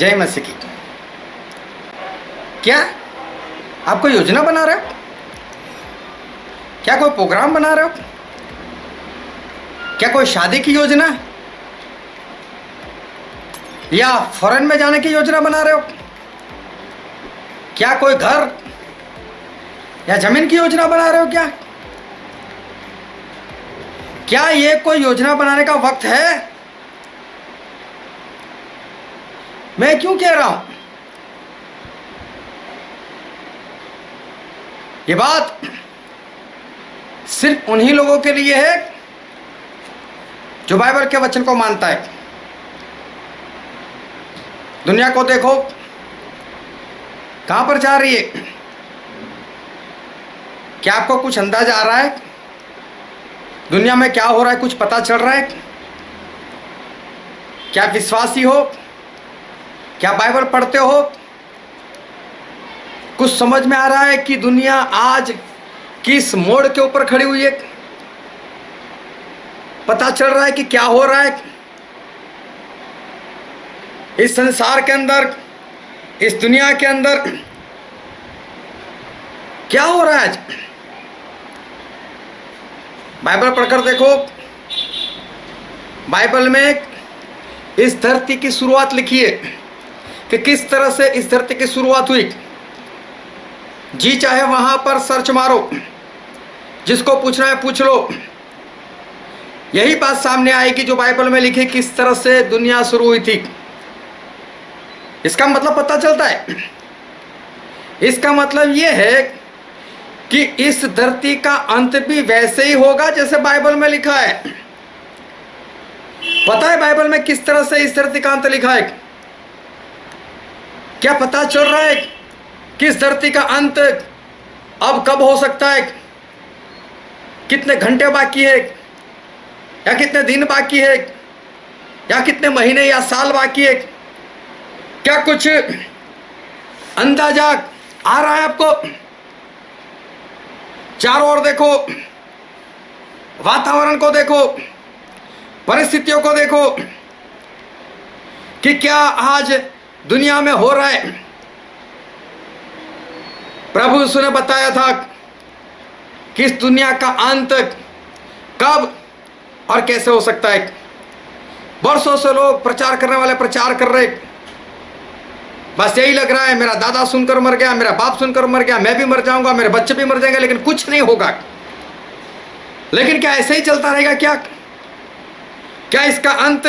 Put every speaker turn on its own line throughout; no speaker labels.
जय मसीह की। क्या आप कोई योजना बना रहे हो? क्या कोई प्रोग्राम बना रहे हो? क्या कोई शादी की योजना या फॉरेन में जाने की योजना बना रहे हो? क्या कोई घर या जमीन की योजना बना रहे हो? क्या ये कोई योजना बनाने का वक्त है? मैं क्यों कह रहा हूं ये बात? सिर्फ उन्हीं लोगों के लिए है जो बाइबल के वचन को मानता है। दुनिया को देखो कहां पर जा रही है। क्या आपको कुछ अंदाजा आ रहा है दुनिया में क्या हो रहा है? कुछ पता चल रहा है? क्या विश्वासी हो? क्या बाइबल पढ़ते हो? कुछ समझ में आ रहा है कि दुनिया आज किस मोड़ के ऊपर खड़ी हुई है? पता चल रहा है कि क्या हो रहा है इस संसार के अंदर, इस दुनिया के अंदर क्या हो रहा है आज? बाइबल पढ़कर देखो। बाइबल में इस धरती की शुरुआत लिखी है कि किस तरह से इस धरती की शुरुआत हुई। जी चाहे वहां पर सर्च मारो, जिसको पूछना है पूछ लो, यही बात सामने आएगी जो बाइबल में लिखी किस तरह से दुनिया शुरू हुई थी। इसका मतलब पता चलता है। इसका मतलब यह है कि इस धरती का अंत भी वैसे ही होगा जैसे बाइबल में लिखा है। पता है बाइबल में किस तरह से इस धरती का अंत लिखा है? क्या पता चल रहा है कि इस धरती का अंत अब कब हो सकता है? कितने घंटे बाकी है, या कितने दिन बाकी है, या कितने महीने या साल बाकी है? क्या कुछ अंदाजा आ रहा है आपको? चारों ओर देखो, वातावरण को देखो, परिस्थितियों को देखो कि क्या आज दुनिया में हो रहा है। प्रभु यीशु ने बताया था कि इस दुनिया का अंत कब और कैसे हो सकता है। वर्षों से लोग प्रचार करने वाले प्रचार कर रहे, बस यही लग रहा है मेरा दादा सुनकर मर गया, मेरा बाप सुनकर मर गया, मैं भी मर जाऊंगा, मेरे बच्चे भी मर जाएंगे, लेकिन कुछ नहीं होगा। लेकिन क्या ऐसे ही चलता रहेगा? क्या इसका अंत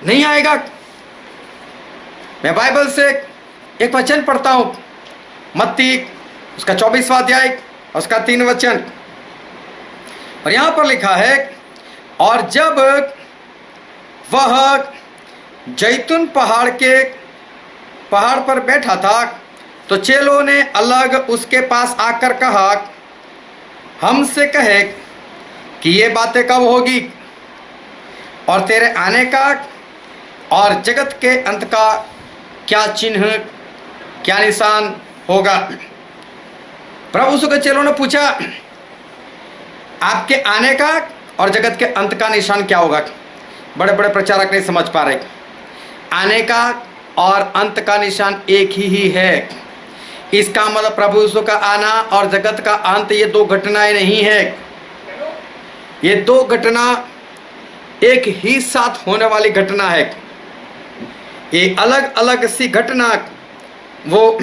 नहीं आएगा? मैं बाइबल से एक वचन पढ़ता हूं, मत्ती उसका 24वां अध्याय उसका 3 वचन, और यहां पर लिखा है, और जब वह जैतून पहाड़ पर बैठा था तो चेलों ने अलग उसके पास आकर कहा, हमसे कहे कि ये बातें कब होगी, और तेरे आने का और जगत के अंत का क्या चिन्ह, क्या निशान होगा। प्रभु यीशु के चेलों ने पूछा, आपके आने का और जगत के अंत का निशान क्या होगा? बड़े बड़े प्रचारक नहीं समझ पा रहे। आने का और अंत का निशान एक ही है। इसका मतलब प्रभु यीशु का आना और जगत का अंत ये दो घटनाएं नहीं है। ये दो घटना एक ही साथ होने वाली घटना है। ये अलग अलग सी घटना वो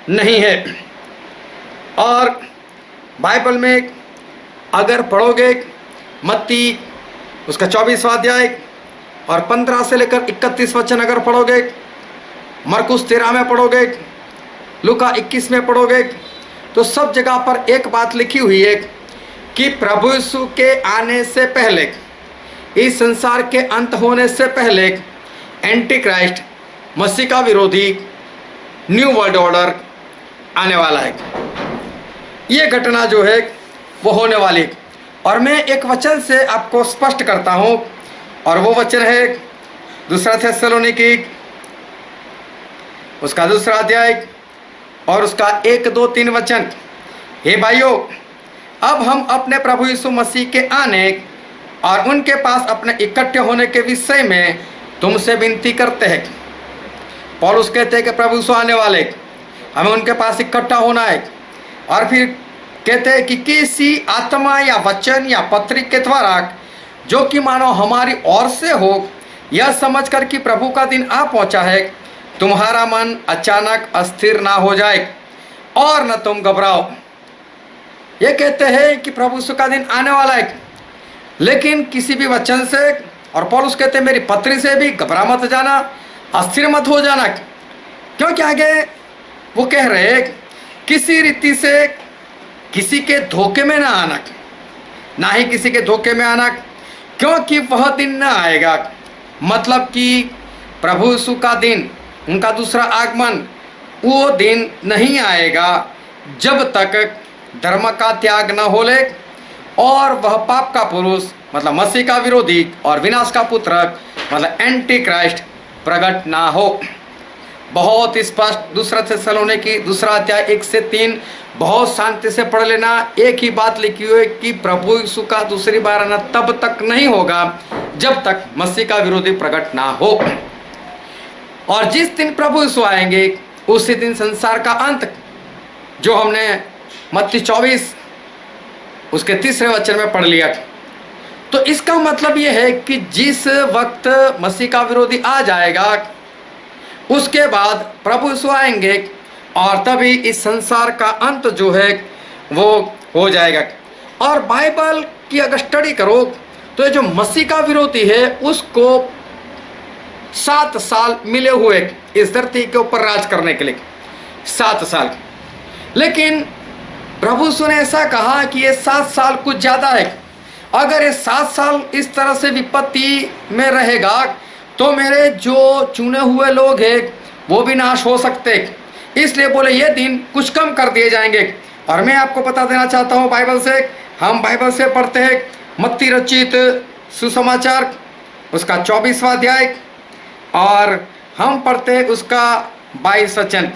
नहीं है। और बाइबल में अगर पढ़ोगे, मत्ती उसका 24वां अध्याय और 15 से लेकर 31 वचन अगर पढ़ोगे, मरकुस 13 में पढ़ोगे, लूका 21 में पढ़ोगे, तो सब जगह पर एक बात लिखी हुई है कि प्रभु यीशु के आने से पहले, इस संसार के अंत होने से पहले, एंटी क्राइस्ट, मसीह का विरोधी, न्यू वर्ल्ड ऑर्डर आने वाला है। ये घटना जो है वो होने वाली। और मैं एक वचन से आपको स्पष्ट करता हूं, और वो वचन है दूसरा थेसलोनिकी उसका 2 अध्याय और उसका 1, 2, 3 वचन। हे भाइयों, अब हम अपने प्रभु यीशु मसीह के आने और उनके पास अपने इकट्ठे होने के विषय में तुमसे विनती करते हैं। पौलुस कहते हैं कि प्रभु यीशु आने वाले, हमें उनके पास इकट्ठा होना है। और फिर कहते हैं कि किसी आत्मा या वचन या पत्री के द्वारा जो कि मानो हमारी ओर से हो, यह समझकर कि प्रभु का दिन आ पहुंचा है, तुम्हारा मन अचानक अस्थिर ना हो जाए और न तुम घबराओ। ये कहते हैं कि प्रभु यीशु का दिन आने वाला है, लेकिन किसी भी वचन से, और पौलुस कहते हैं मेरी पत्री से भी घबरा मत जाना, अस्थिर मत हो जाना। क्योंकि आगे वो कह रहे हैं किसी रीति से किसी के धोखे में ना आना, ना ही किसी के धोखे में आना, क्योंकि वह दिन न आएगा। मतलब कि प्रभु यीशु का दिन, उनका दूसरा आगमन, वो दिन नहीं आएगा जब तक धर्म का त्याग न हो ले और वह पाप का पुरुष मतलब मसीह का विरोधी और विनाश का पुत्र मतलब एंटी क्राइस्ट प्रकट ना हो। बहुत स्पष्ट दूसरा थिस्सलुनीकी दूसरा अध्याय 1 से 3 बहुत शांति से पढ़ लेना। एक ही बात लिखी हुई है कि प्रभु यीशु का दूसरी बार आना तब तक नहीं होगा जब तक मसीह का विरोधी प्रकट ना हो। और जिस दिन प्रभु यीशु आएंगे उसी दिन संसार का अंत, जो हमने मत्ती 24 उसके 3 वचन में पढ़ लिया। तो इसका मतलब यह है कि जिस वक्त मसीह का विरोधी आ जाएगा उसके बाद प्रभु यीशु आएंगे और तभी इस संसार का अंत जो है वो हो जाएगा। और बाइबल की अगर स्टडी करो तो ये जो मसीह का विरोधी है उसको 7 साल मिले हुए इस धरती के ऊपर राज करने के लिए, 7 साल। लेकिन प्रभु यीशु ने ऐसा कहा कि ये 7 साल कुछ ज़्यादा है। अगर ये 7 साल इस तरह से विपत्ति में रहेगा तो मेरे जो चुने हुए लोग हैं वो भी नाश हो सकते। इसलिए बोले ये दिन कुछ कम कर दिए जाएंगे। और मैं आपको बता देना चाहता हूँ बाइबल से, हम बाइबल से पढ़ते हैं मत्ती रचित सुसमाचार उसका 24वां अध्याय और हम पढ़ते हैं उसका 22 वचन।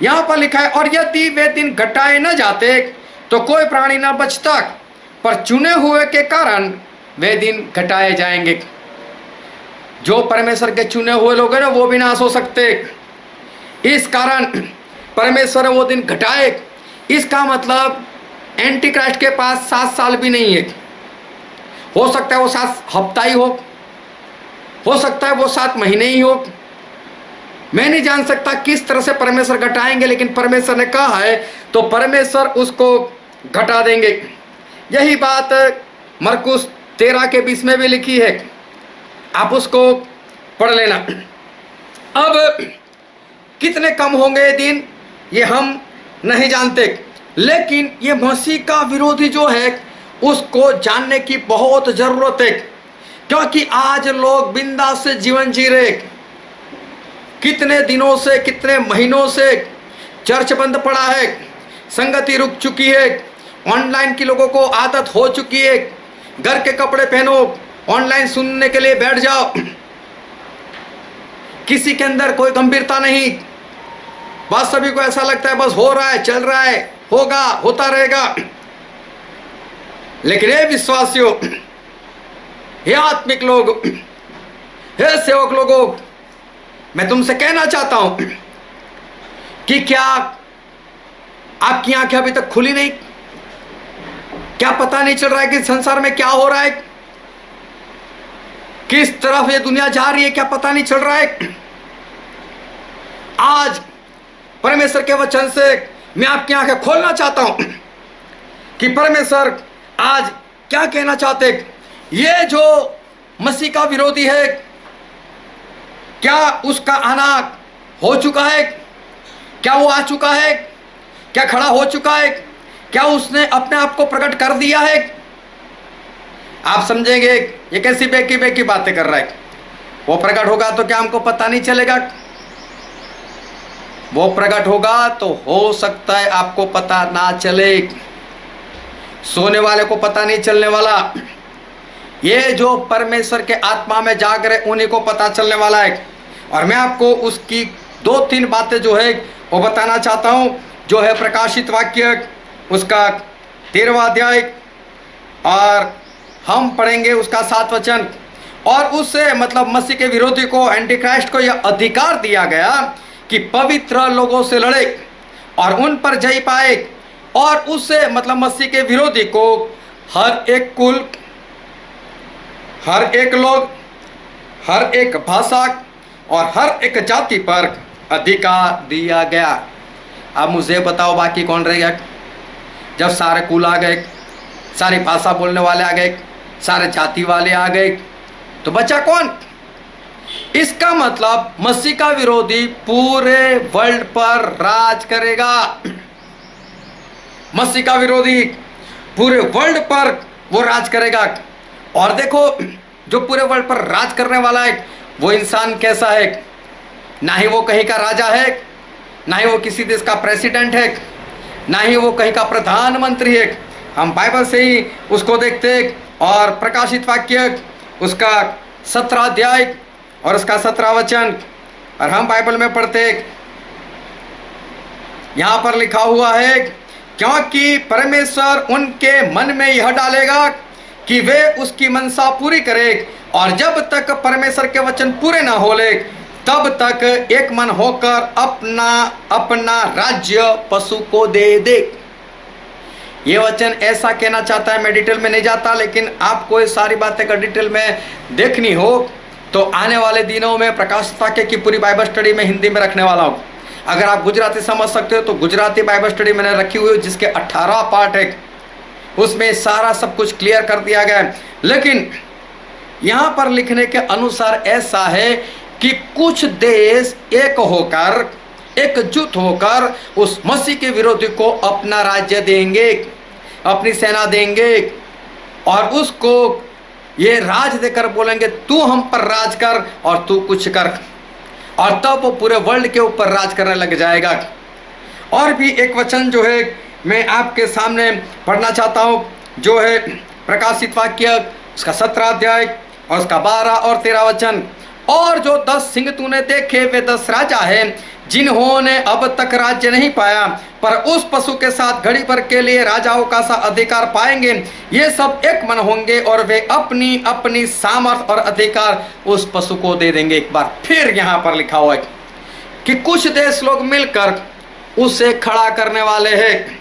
यहाँ पर लिखा है, और यदि वे दिन घटाए न जाते तो कोई प्राणी न बचता, पर चुने हुए के कारण वे दिन घटाए जाएंगे। जो परमेश्वर के चुने हुए लोग हैं ना वो भी नाश हो सकते, इस कारण परमेश्वर ने वो दिन घटाए। इसका मतलब एंटी क्राइस्ट के पास 7 साल भी नहीं है। हो सकता है वो 7 हफ्ता ही हो सकता है वो 7 महीने ही हो। मैं नहीं जान सकता किस तरह से परमेश्वर घटाएंगे, लेकिन परमेश्वर ने कहा है तो परमेश्वर उसको घटा देंगे। यही बात मरकुस 13 के 20 में भी लिखी है, आप उसको पढ़ लेना। अब कितने कम होंगे ये दिन ये हम नहीं जानते, लेकिन ये मसीह का विरोधी जो है उसको जानने की बहुत ज़रूरत है। क्योंकि आज लोग बिंदास से जीवन जी रहे, कितने दिनों से कितने महीनों से चर्च बंद पड़ा है, संगति रुक चुकी है, ऑनलाइन की लोगों को आदत हो चुकी है, घर के कपड़े पहनो, ऑनलाइन सुनने के लिए बैठ जाओ, किसी के अंदर कोई गंभीरता नहीं, बस सभी को ऐसा लगता है बस हो रहा है, चल रहा है, होगा, होता रहेगा। लेकिन हे विश्वासियों, हे आत्मिक लोग, हे सेवक लोगों, मैं तुमसे कहना चाहता हूं कि क्या आपकी आंखें अभी तक खुली नहीं? क्या पता नहीं चल रहा है कि संसार में क्या हो रहा है, किस तरफ ये दुनिया जा रही है, क्या पता नहीं चल रहा है? आज परमेश्वर के वचन से मैं आपकी आंखें खोलना चाहता हूं कि परमेश्वर आज क्या कहना चाहते। ये जो मसीह का विरोधी है, क्या उसका आना हो चुका है? क्या वो आ चुका है? क्या खड़ा हो चुका है? क्या उसने अपने आप को प्रकट कर दिया है? आप समझेंगे ये कैसी बेकी बातें कर रहा है। वो प्रकट होगा तो क्या हमको पता नहीं चलेगा? वो प्रकट होगा तो हो सकता है आपको पता ना चले, सोने वाले को पता नहीं चलने वाला। ये जो परमेश्वर के आत्मा में जाग रहे उन्हीं को पता चलने वाला है। और मैं आपको उसकी 2-3 बातें जो है वो बताना चाहता हूँ, जो है प्रकाशित वाक्य उसका 13वां अध्याय और हम पढ़ेंगे उसका 7 वचन। और उससे मतलब मसीह के विरोधी को, एंटी क्राइस्ट को यह अधिकार दिया गया कि पवित्र लोगों से लड़े और उन पर जय पाए, और उससे मतलब मसीह के विरोधी को हर एक कुल, हर एक लोग, हर एक भाषा और हर एक जाति पर अधिकार दिया गया। अब मुझे बताओ बाकी कौन रहेगा? जब सारे कुल आ गए, सारी भाषा बोलने वाले आ गए, सारे जाति वाले आ गए, तो बचा कौन? इसका मतलब मसीह का विरोधी पूरे वर्ल्ड पर राज करेगा। मसीह का विरोधी पूरे वर्ल्ड पर वो राज करेगा। और देखो, जो पूरे वर्ल्ड पर राज करने वाला है वो इंसान कैसा है? ना ही वो कहीं का राजा है, ना ही वो किसी देश का प्रेसिडेंट है, ना ही वो कहीं का प्रधानमंत्री है। हम बाइबल से ही उसको देखते और प्रकाशित वाक्य उसका 17 अध्याय और उसका 17 वचन, और हम बाइबल में पढ़ते, यहाँ पर लिखा हुआ है, क्योंकि परमेश्वर उनके मन में यह डालेगा कि वे उसकी मनसा पूरी करे, और जब तक परमेश्वर के वचन पूरे ना हो ले तब तक एक मन होकर अपना अपना राज्य पशु को दे दे। ये वचन ऐसा कहना चाहता है, मैं डिटेल में नहीं जाता, लेकिन आपको ये सारी बातें अगर डिटेल में देखनी हो तो आने वाले दिनों में प्रकाश वाक्य की पूरी बाइबल स्टडी में हिंदी में रखने वाला हूँ। अगर आप गुजराती समझ सकते हो तो गुजराती बाइबल स्टडी मैंने रखी हुई है, जिसके 18 पार्ट है, उसमें सारा सब कुछ क्लियर कर दिया गया है। लेकिन यहाँ पर लिखने के अनुसार ऐसा है कि कुछ देश एक होकर, एकजुट होकर उस मसीह के विरोधी को अपना राज्य देंगे, अपनी सेना देंगे, और उसको ये राज देकर बोलेंगे तू हम पर राज कर और तू कुछ कर, और तब वो पूरे वर्ल्ड के ऊपर राज करने लग जाएगा। और भी एक वचन जो है मैं आपके सामने पढ़ना चाहता हूँ, जो है प्रकाशित वाक्य उसका 17 अध्याय और उसका 12 और 13 वचन। और जो 10 सिंह तूने देखे वे 10 राजा हैं, जिन्होंने अब तक राज्य नहीं पाया, पर उस पशु के साथ घड़ी भर के लिए राजाओं का सा अधिकार पाएंगे। ये सब एक मन होंगे और वे अपनी अपनी सामर्थ और अधिकार उस पशु को दे देंगे। एक बार फिर यहाँ पर लिखा हुआ है कि कुछ देश लोग मिलकर उसे खड़ा करने वाले हैं,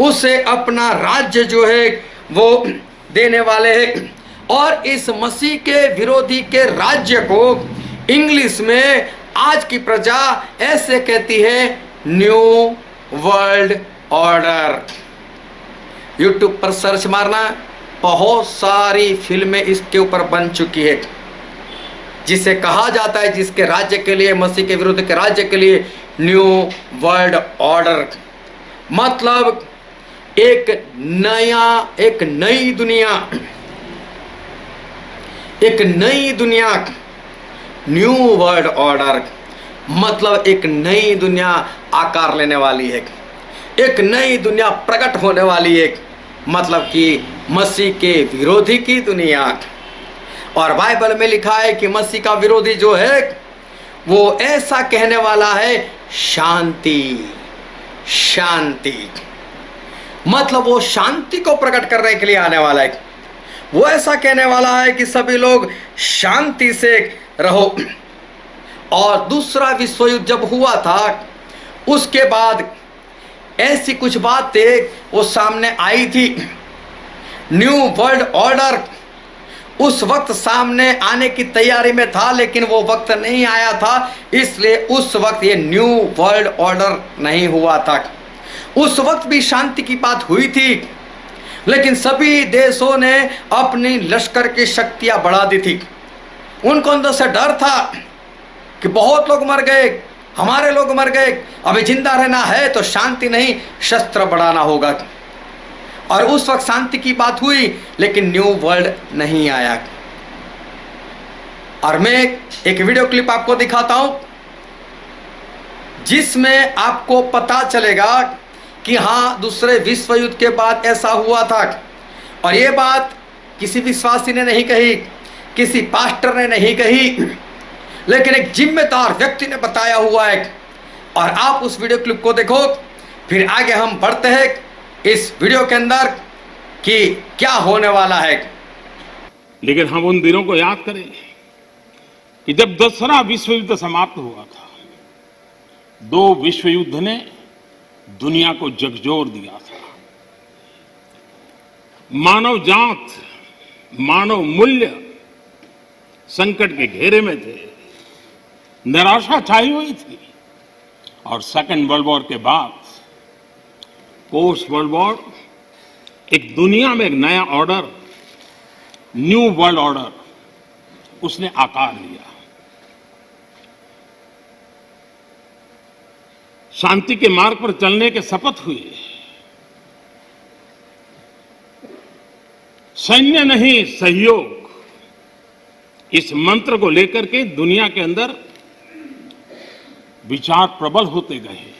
उसे अपना राज्य जो है वो देने वाले हैं। और इस मसीह के विरोधी के राज्य को इंग्लिश में आज की प्रजा ऐसे कहती है, न्यू वर्ल्ड ऑर्डर। यूट्यूब पर सर्च मारना, बहुत सारी फिल्में इसके ऊपर बन चुकी है, जिसे कहा जाता है, जिसके राज्य के लिए, मसीह के विरोधी के राज्य के लिए न्यू वर्ल्ड ऑर्डर। मतलब एक नई दुनिया, न्यू वर्ल्ड ऑर्डर मतलब एक नई दुनिया आकार लेने वाली है, एक नई दुनिया प्रकट होने वाली है, मतलब कि मसीह के विरोधी की दुनिया। और बाइबल में लिखा है कि मसीह का विरोधी जो है वो ऐसा कहने वाला है, शांति शांति, मतलब वो शांति को प्रकट करने के लिए आने वाला है। वो ऐसा कहने वाला है कि सभी लोग शांति से रहो। और दूसरा विश्व युद्ध जब हुआ था, उसके बाद ऐसी कुछ बातें वो सामने आई थी। न्यू वर्ल्ड ऑर्डर उस वक्त सामने आने की तैयारी में था, लेकिन वो वक्त नहीं आया था, इसलिए उस वक्त ये न्यू वर्ल्ड ऑर्डर नहीं हुआ था। उस वक्त भी शांति की बात हुई थी, लेकिन सभी देशों ने अपनी लश्कर की शक्तियां बढ़ा दी थी। उनको अंदर से डर था कि बहुत लोग मर गए, हमारे लोग मर गए, अभी जिंदा रहना है तो शांति नहीं, शस्त्र बढ़ाना होगा। और उस वक्त शांति की बात हुई, लेकिन न्यू वर्ल्ड नहीं आया। और मैं एक वीडियो क्लिप आपको दिखाता हूं, जिसमें आपको पता चलेगा कि हाँ, दूसरे विश्व युद्ध के बाद ऐसा हुआ था। और ये बात किसी विश्वासी ने नहीं कही, किसी पास्टर ने नहीं कही, लेकिन एक जिम्मेदार व्यक्ति ने बताया हुआ है। और आप उस वीडियो क्लिप को देखो, फिर आगे हम बढ़ते हैं इस वीडियो के अंदर कि क्या होने वाला है।
लेकिन हम उन दिनों को याद करें कि जब दूसरा विश्व युद्ध समाप्त हुआ था, दो विश्व युद्ध ने दुनिया को झकझोर दिया था। मानव जात, मानव मूल्य संकट के घेरे में थे, निराशा छाई हुई थी। और सेकेंड वर्ल्ड वॉर के बाद पोस्ट वर्ल्ड वॉर एक दुनिया में एक नया ऑर्डर, न्यू वर्ल्ड ऑर्डर उसने आकार लिया। शांति के मार्ग पर चलने के शपथ हुए। सैन्य नहीं, सहयोग, इस मंत्र को लेकर के दुनिया के अंदर विचार प्रबल होते गए।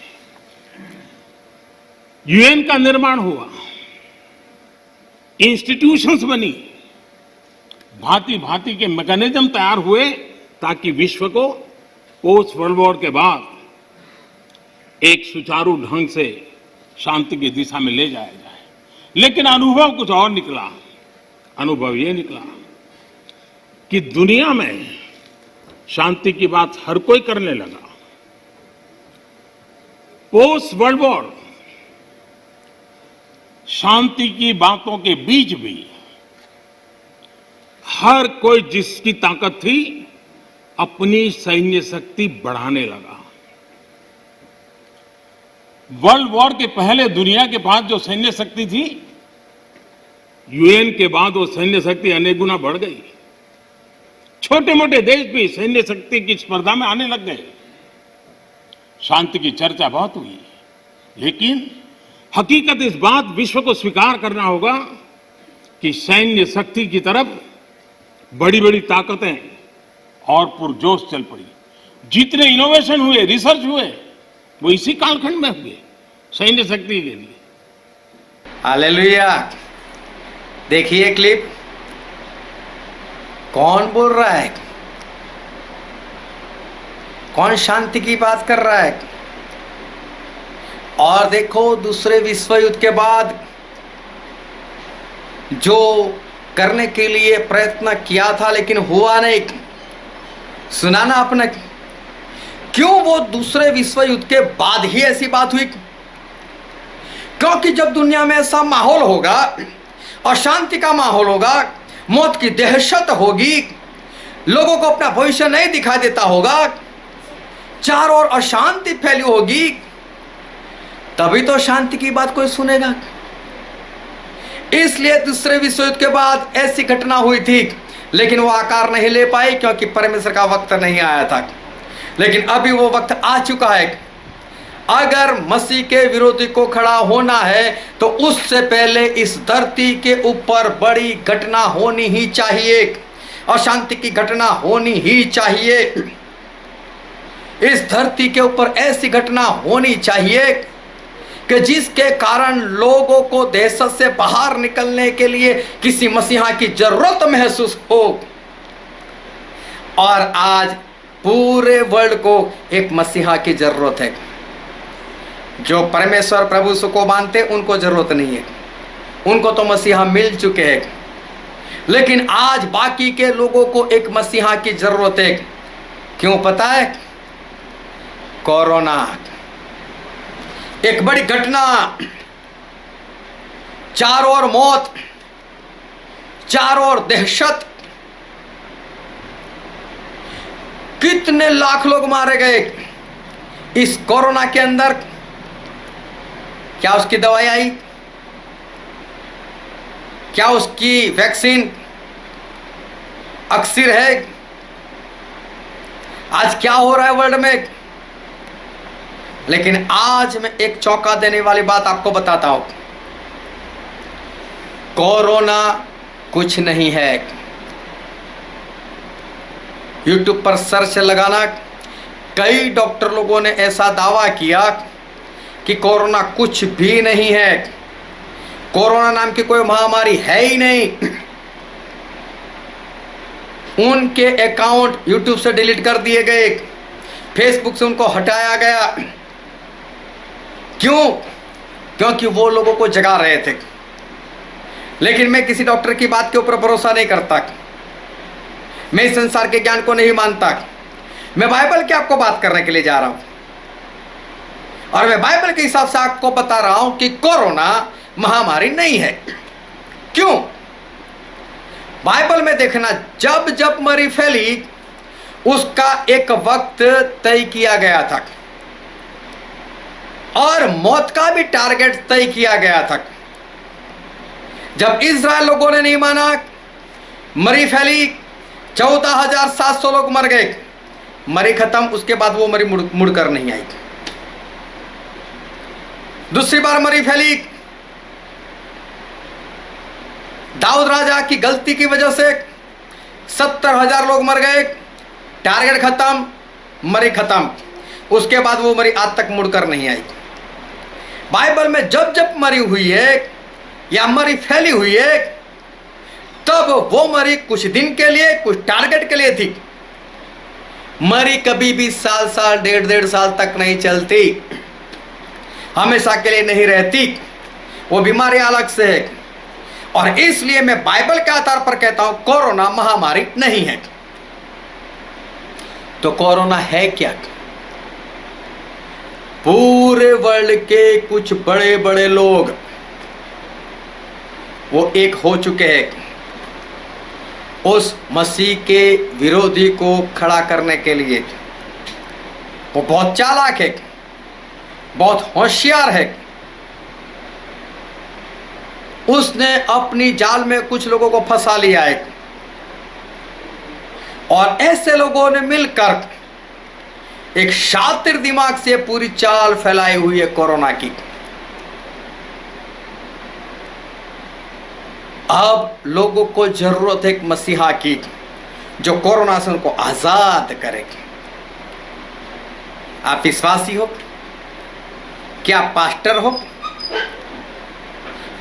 यूएन का निर्माण हुआ, इंस्टीट्यूशंस बनी, भांति भांति के मैकेनिज्म तैयार हुए ताकि विश्व को पोस्ट वर्ल्ड वॉर के बाद एक सुचारू ढंग से शांति की दिशा में ले जाया जाए। लेकिन अनुभव कुछ और निकला। अनुभव ये निकला कि दुनिया में शांति की बात हर कोई करने लगा। पोस्ट वर्ल्ड वॉर शांति की बातों के बीच भी हर कोई जिसकी ताकत थी अपनी सैन्य शक्ति बढ़ाने लगा। वर्ल्ड वॉर के पहले दुनिया के पास जो सैन्य शक्ति थी, यूएन के बाद वो सैन्य शक्ति अनेक गुना बढ़ गई। छोटे मोटे देश भी सैन्य शक्ति की स्पर्धा में आने लग गए। शांति की चर्चा बहुत हुई, लेकिन हकीकत इस बात विश्व को स्वीकार करना होगा कि सैन्य शक्ति की तरफ बड़ी बड़ी ताकतें और पुरजोश चल पड़ी। जितने इनोवेशन हुए, रिसर्च हुए, वो इसी कालखंड में हुए सैन्य शक्ति के लिए।
हालेलुया। देखिए क्लिप, कौन बोल रहा है? कौन शांति की बात कर रहा है? और देखो, दूसरे विश्व युद्ध के बाद जो करने के लिए प्रयत्न किया था लेकिन हुआ नहीं, सुना ना आपने? क्यों वो दूसरे विश्व युद्ध के बाद ही ऐसी बात हुई? क्योंकि जब दुनिया में ऐसा माहौल होगा, अशांति का माहौल होगा, मौत की दहशत होगी, लोगों को अपना भविष्य नहीं दिखाई देता होगा, चारों ओर अशांति फैली होगी, तभी तो शांति की बात कोई सुनेगा। इसलिए दूसरे विश्व युद्ध के बाद ऐसी घटना हुई थी, लेकिन वो आकार नहीं ले पाई क्योंकि परमेश्वर का वक्त नहीं आया था। लेकिन अभी वो वक्त आ चुका है। अगर मसीह के विरोधी को खड़ा होना है तो उससे पहले इस धरती के ऊपर बड़ी घटना होनी ही चाहिए, अशांति की घटना होनी ही चाहिए। इस धरती के ऊपर ऐसी घटना होनी चाहिए कि जिसके कारण लोगों को दहशत से बाहर निकलने के लिए किसी मसीहा की जरूरत महसूस हो। और आज पूरे वर्ल्ड को एक मसीहा की जरूरत है। जो परमेश्वर प्रभु यीशु को मानते उनको जरूरत नहीं है, उनको तो मसीहा मिल चुके हैं। लेकिन आज बाकी के लोगों को एक मसीहा की जरूरत है। क्यों पता है? कोरोना एक बड़ी घटना, चारों ओर मौत, चारों ओर दहशत, कितने लाख लोग मारे गए इस कोरोना के अंदर। क्या उसकी दवाई आई? क्या उसकी वैक्सीन अक्सर है? आज क्या हो रहा है वर्ल्ड में? लेकिन आज मैं एक चौंका देने वाली बात आपको बताता हूं। कोरोना कुछ नहीं है। यूट्यूब पर सर्च लगाना, कई डॉक्टर लोगों ने ऐसा दावा किया कि कोरोना कुछ भी नहीं है, कोरोना नाम की कोई महामारी है ही नहीं। उनके अकाउंट यूट्यूब से डिलीट कर दिए गए, फेसबुक से उनको हटाया गया। क्यों? क्योंकि वो लोगों को जगा रहे थे। लेकिन मैं किसी डॉक्टर की बात के ऊपर भरोसा नहीं करता, मैं इस संसार के ज्ञान को नहीं मानता। मैं बाइबल की आपको बात करने के लिए जा रहा हूं। और मैं बाइबल के हिसाब से आपको बता रहा हूं कि कोरोना महामारी नहीं है। क्यों? बाइबल में देखना, जब जब मरी फैली उसका एक वक्त तय किया गया था और मौत का भी टारगेट तय किया गया था। जब इज़राइल लोगों ने नहीं माना, मरी फैली, 14,700 लोग मर गए, मरी खत्म, उसके बाद वो मरी मुड़कर नहीं आई। दूसरी बार मरी फैली, दाऊद राजा की गलती की वजह से 70,000 लोग मर गए, टारगेट खत्म, मरी खत्म, उसके बाद वो मरी आज तक मुड़कर नहीं आई। बाइबल में जब जब मरी हुई है या मरी फैली हुई है, तब वो मरी कुछ दिन के लिए, कुछ टारगेट के लिए थी। मरी कभी भी साल साल, डेढ़ साल तक नहीं चलती, हमेशा के लिए नहीं रहती, वो बीमारी अलग से है। और इसलिए मैं बाइबल के आधार पर कहता हूं कोरोना महामारी नहीं है। तो कोरोना है क्या? पूरे वर्ल्ड के कुछ बड़े बड़े लोग वो एक हो चुके हैं उस मसीह के विरोधी को खड़ा करने के लिए। वो बहुत चालाक है, बहुत होशियार है। उसने अपनी जाल में कुछ लोगों को फंसा लिया है और ऐसे लोगों ने मिलकर एक शातिर दिमाग से पूरी चाल फैलाई हुई है कोरोना की। अब लोगों को जरूरत है एक मसीहा की जो कोरोना से उनको आजाद करेगी। आप विश्वासी हो? क्या आप पास्टर हो?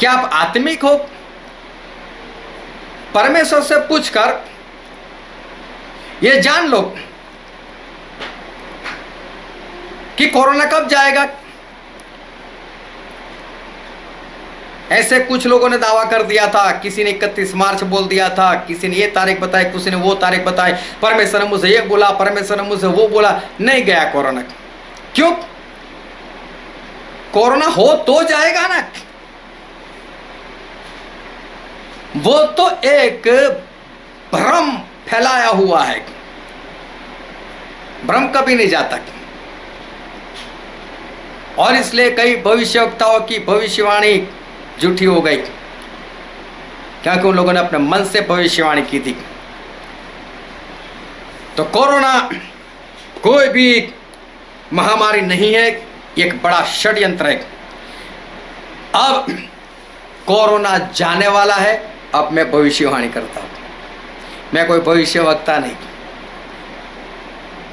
क्या आप आत्मिक हो? परमेश्वर से पूछकर ये जान लो कि कोरोना कब जाएगा। ऐसे कुछ लोगों ने दावा कर दिया था, किसी ने 31 मार्च बोल दिया था, किसी ने ये तारीख बताई, किसी ने वो तारीख बताई, परमेश्वर ने मुझे ये बोला, परमेश्वर ने मुझे वो बोला। नहीं गया कोरोना। क्यों? कोरोना हो तो जाएगा ना। वो तो एक भ्रम फैलाया हुआ है, भ्रम कभी नहीं जाता। और इसलिए कई भविष्यवक्ताओं की भविष्यवाणी झूठी हो गई, क्योंकि उन लोगों ने अपने मन से भविष्यवाणी की थी। तो कोरोना कोई भी महामारी नहीं है, एक बड़ा षड्यंत्र है। अब कोरोना जाने वाला है। अब मैं भविष्यवाणी करता हूं, मैं कोई भविष्यवक्ता नहीं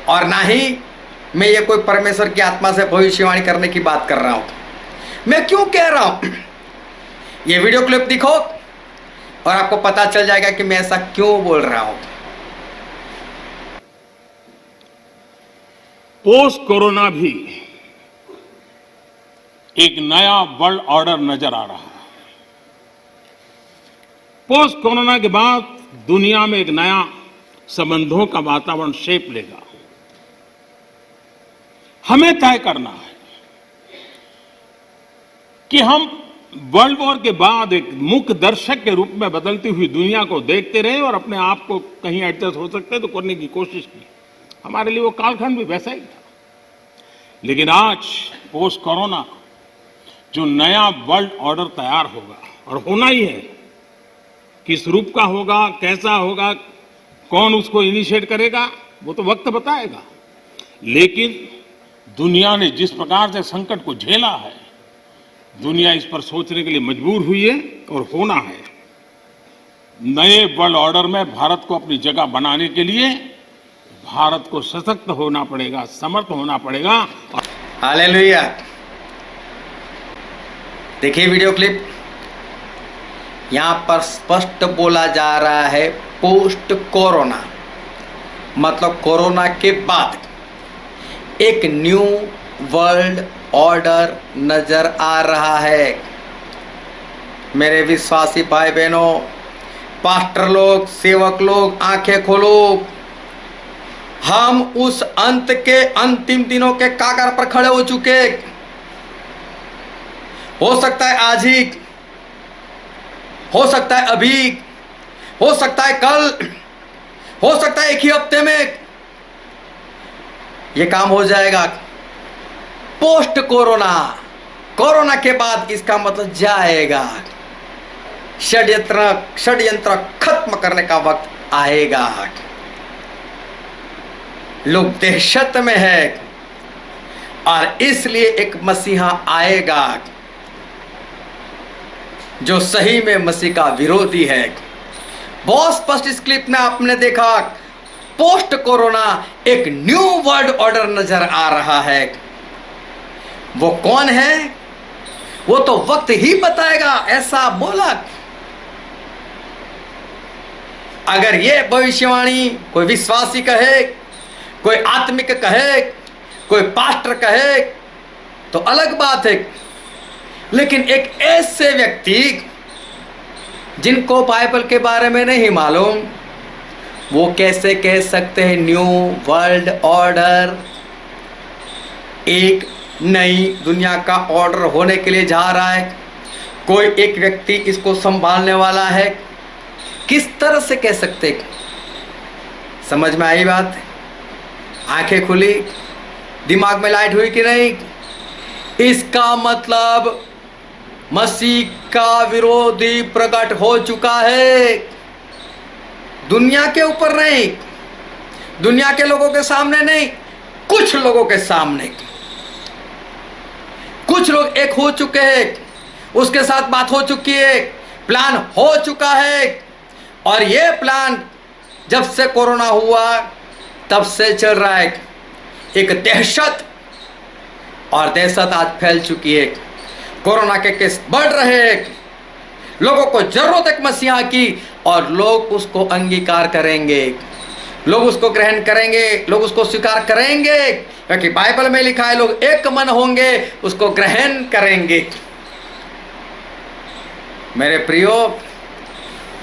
और ना ही मैं ये कोई परमेश्वर की आत्मा से भविष्यवाणी करने की बात कर रहा हूं। मैं क्यों कह रहा हूं? ये वीडियो क्लिप दिखो और आपको पता चल जाएगा कि मैं ऐसा क्यों बोल रहा हूं।
पोस्ट कोरोना भी एक नया वर्ल्ड ऑर्डर नजर आ रहा है। पोस्ट कोरोना के बाद दुनिया में एक नया संबंधों का वातावरण शेप लेगा। हमें तय करना है कि हम वर्ल्ड वॉर के बाद एक मुख्य दर्शक के रूप में बदलती हुई दुनिया को देखते रहे और अपने आप को कहीं एडजस्ट हो सकते तो करने की कोशिश की। हमारे लिए वो कालखंड भी वैसा ही था। लेकिन आज पोस्ट कोरोना जो नया वर्ल्ड ऑर्डर तैयार होगा, और होना ही है, किस रूप का होगा, कैसा होगा, कौन उसको इनिशिएट करेगा, वो तो वक्त बताएगा। लेकिन दुनिया ने जिस प्रकार से संकट को झेला है, दुनिया इस पर सोचने के लिए मजबूर हुई है और होना है। नए वर्ल्ड ऑर्डर में भारत को अपनी जगह बनाने के लिए भारत को सशक्त होना पड़ेगा, समर्थ होना पड़ेगा।
हालेलुया। देखिए वीडियो क्लिप, यहां पर स्पष्ट बोला जा रहा है पोस्ट कोरोना, मतलब कोरोना के बाद एक न्यू वर्ल्ड ऑर्डर नजर आ रहा है। मेरे विश्वासी भाई बहनों, पास्टर लोग, सेवक लोग, आंखें खोलो। हम उस अंत के अंतिम दिनों के कागर पर खड़े हो चुके। हो सकता है आज ही, हो सकता है अभी, हो सकता है कल, हो सकता है एक ही हफ्ते में ये काम हो जाएगा। पोस्ट कोरोना, कोरोना के बाद इसका मतलब जाएगा। षड्यंत्र खत्म करने का वक्त आएगा। लोग दहशत में है और इसलिए एक मसीहा आएगा जो सही में मसीह का विरोधी है। बहुत स्पष्ट इस क्लिप में आपने देखा, पोस्ट कोरोना एक न्यू वर्ल्ड ऑर्डर नजर आ रहा है। वो कौन है वो तो वक्त ही बताएगा, ऐसा बोला। अगर ये भविष्यवाणी कोई विश्वासी कहे, कोई आत्मिक कहे, कोई पास्टर कहे तो अलग बात है, लेकिन एक ऐसे व्यक्ति जिनको बाइबल के बारे में नहीं मालूम, वो कैसे कह सकते हैं न्यू वर्ल्ड ऑर्डर? एक नई दुनिया का ऑर्डर होने के लिए जा रहा है, कोई एक व्यक्ति इसको संभालने वाला है। किस तरह से कह सकते? समझ में आई बात? आंखें खुली, दिमाग में लाइट हुई कि नहीं? इसका मतलब मसीह का विरोधी प्रकट हो चुका है। दुनिया के ऊपर नहीं, दुनिया के लोगों के सामने नहीं, कुछ लोगों के सामने। कुछ लोग एक हो चुके हैं, उसके साथ बात हो चुकी है, प्लान हो चुका है। और ये प्लान जब से कोरोना हुआ तब से चल रहा है। एक दहशत, और दहशत आज फैल चुकी है। कोरोना के केस बढ़ रहे हैं, लोगों को जरूरत है मसीहा की, और लोग उसको अंगीकार करेंगे, लोग उसको ग्रहण करेंगे, लोग उसको स्वीकार करेंगे, क्योंकि बाइबल में लिखा है लोग एक मन होंगे, उसको ग्रहण करेंगे। मेरे प्रियो,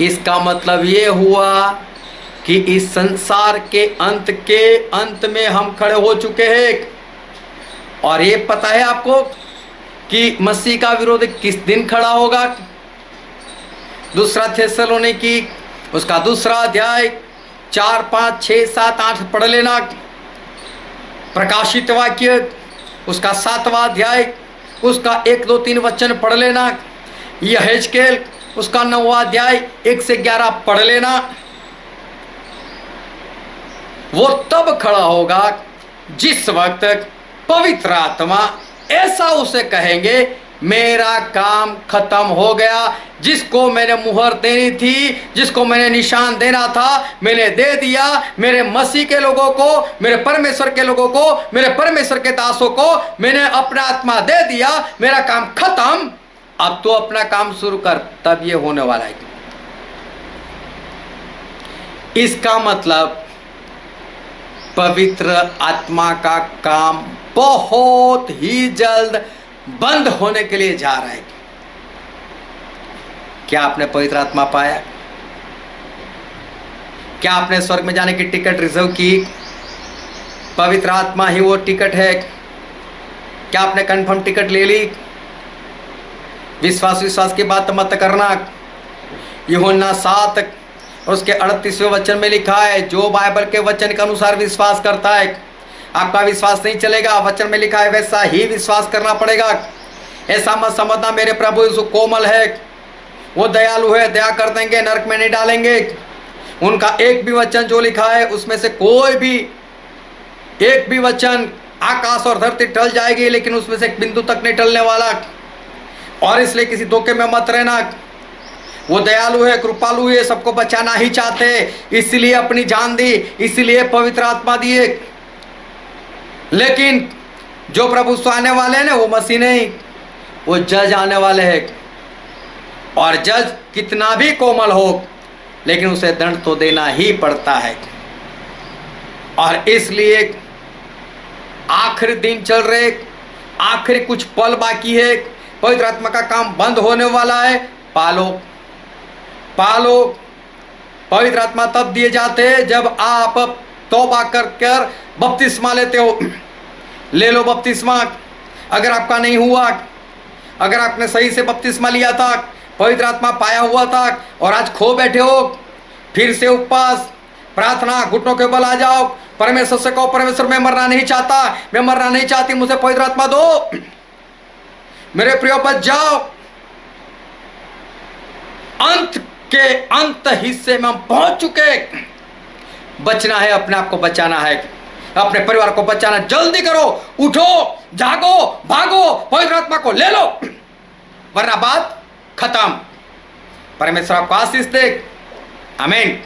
इसका मतलब ये हुआ कि इस संसार के अंत में हम खड़े हो चुके हैं। और ये पता है आपको कि मसीह का विरोध किस दिन खड़ा होगा? दूसरा थिस्सलुनीकी उसका दूसरा अध्याय 4, 5, 6, 7, 8 पढ़ लेना। प्रकाशित वाक्य उसका 7वां अध्याय उसका 1, 2, 3 वचन पढ़ लेना। यहेजकेल उसका 9वां अध्याय 1 से 11 पढ़ लेना। वो तब खड़ा होगा जिस वक्त पवित्र आत्मा ऐसा उसे कहेंगे, मेरा काम खत्म हो गया, जिसको मैंने मुहर देनी थी, जिसको मैंने निशान देना था, मैंने दे दिया। मेरे मसीह के लोगों को, मेरे परमेश्वर के लोगों को, मेरे परमेश्वर के दासों को मैंने अपना आत्मा दे दिया, मेरा काम खत्म, अब तो अपना काम शुरू कर। तब ये होने वाला है। इसका मतलब पवित्र आत्मा का काम बहुत ही जल्द बंद होने के लिए जा रहा है। क्या आपने पवित्र आत्मा पाया? क्या आपने स्वर्ग में जाने की टिकट रिजर्व की? पवित्र आत्मा ही वो टिकट है। क्या आपने कंफर्म टिकट ले ली? विश्वास की बात मत करना। यूहन्ना 7 और उसके 38वें वचन में लिखा है, जो बाइबल के वचन के अनुसार विश्वास करता है, आपका विश्वास नहीं चलेगा, वचन में लिखा है वैसा ही विश्वास करना पड़ेगा। ऐसा मत समझना मेरे प्रभु यीशु कोमल है, वो दयालु है, दया कर देंगे, नरक में नहीं डालेंगे। उनका एक भी वचन जो लिखा है उसमें से कोई भी एक भी वचन, आकाश और धरती टल जाएगी लेकिन उसमें से एक बिंदु तक नहीं टलने वाला। और इसलिए किसी धोखे में मत रहना। वो दयालु है, कृपालु है, सबको बचाना ही चाहते, इसलिए अपनी जान दी, इसलिए पवित्र आत्मा दिए। लेकिन जो प्रभु आने वाले हैं ना, वो मसीह नहीं, वो जज आने वाले हैं। और जज कितना भी कोमल हो लेकिन उसे दंड तो देना ही पड़ता है। और इसलिए आखिरी दिन चल रहे, आखिरी कुछ पल बाकी है, पवित्र आत्मा का काम बंद होने वाला है। पालो पालो। पवित्र आत्मा तब दिए जाते हैं जब आप तौबा कर बपतिस्मा लेते हो। ले लो बपतिस्मा। अगर आपका नहीं हुआ अगर आपने सही से बपतिस्मा लिया था, पवित्र आत्मा पाया हुआ था और आज खो बैठे हो, फिर से उपवास प्रार्थना घुटनों के बल आ जाओ, परमेश्वर से कहो, परमेश्वर मैं मरना नहीं चाहता, मैं मरना नहीं चाहती, मुझे पवित्र आत्मा दो, मेरे प्रियो बच जाओ। अंत के अंत हिस्से में हम पहुंच चुके। बचना है, अपने आप को बचाना है, अपने परिवार को बचाना। जल्दी करो, उठो, जागो, भागो, पवित्र आत्मा को ले लो, वरना बात खत्म। परमेश्वर आपको आशीष दे। आमीन।